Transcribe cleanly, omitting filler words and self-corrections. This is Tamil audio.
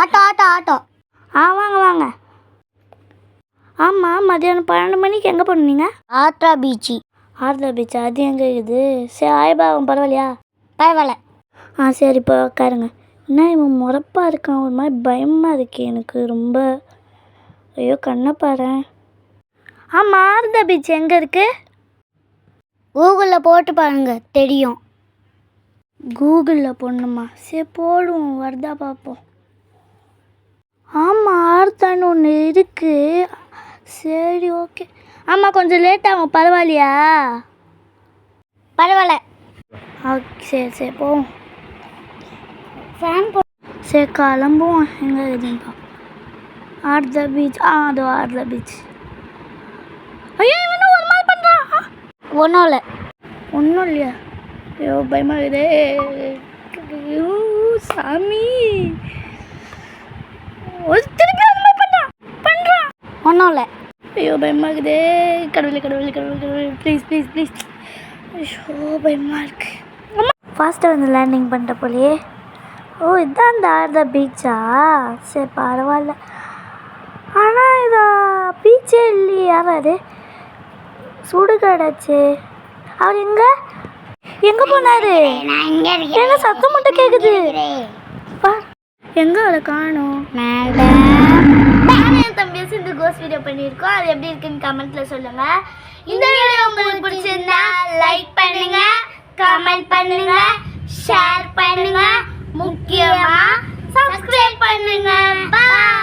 Auto auto auto. வாங்க வாங்க. ஆமாம், மதியானம் 12 மணிக்கு எங்கே போனீங்க? ஆத்ரா பீச்சு. ஆர்தா பீச்சா? அது எங்கே இருக்குது? சரி, ஆயபாவம் பரவாயில்லையா? பரவாயில்ல. சரி, இப்போ உட்காருங்க. என்ன இவன் முறப்பாக இருக்கான், ஒரு மாதிரி பயமாக இருக்கு எனக்கு ரொம்ப. ஐயோ, கண்ணை பாரு. ஆமாம், ஆர்தா பீச் எங்கே இருக்குது? கூகுளில் போட்டு பாருங்க, தெரியும். கூகுளில் போடணுமா? சரி போடுவோம், வருதா பார்ப்போம். ஆமாம், ஆர்தான்னு ஒன்று இருக்குது. சரி, ஓகே. ஆமாம், கொஞ்சம் லேட் ஆகும், பரவாயில்லையா? பரவாயில்ல. சரி சரி போவோம். ஃபேன் போ. சரி கிளம்புவோம். எங்கே இருக்குதுப்பா? ஆர்தா பீச். அதோ ஆர்தா பீச். ஐயோ, இவனும் ஒரு மாதிரி பண்ணுறான். ஒன்றும் இல்லை. ஒன்றும் இல்லையா? ஐயோ, பயமாகுதே. ஐயோ சாமி, திருப்பி அந்த மாதிரி பண்ணுறான். ஒன்றும் இல்லை. ஐயோ, பயமாகுதே. கடவுளே கடவுளே கடவுளே கடவுளே, ப்ளீஸ் ப்ளீஸ் ப்ளீஸ். ஐயோ, பயமாக இருக்கு. ஃபாஸ்ட்டாக வந்து லேண்டிங் பண்ணிட்ட போலையே. இதுதான் அந்த ஆர்தா பீச்சா? சரி பரவாயில்ல. ஆனால் இதா பீச்சே இல்லையே. யாராரு சுடுகாடாச்சு? அவர் எங்கே போனாரு? நான் இங்கே இருக்கேன். என்ன சத்தம் மட்டும் கேட்குது? எங்கே அவரை காணும்? என் தம்பியை சேர்ந்து கோஸ் வீடியோ பண்ணியிருக்கோம். அது எப்படி இருக்குன்னு கமெண்ட்டில் சொல்லுங்கள். இந்த வீடியோ உங்களுக்கு பிடிச்சிருந்தா லைக் பண்ணுங்க, கமெண்ட் பண்ணுங்க, ஷேர் பண்ணுங்க, முக்கியமாக சப்ஸ்கிரைப் பண்ணுங்க. பாய்.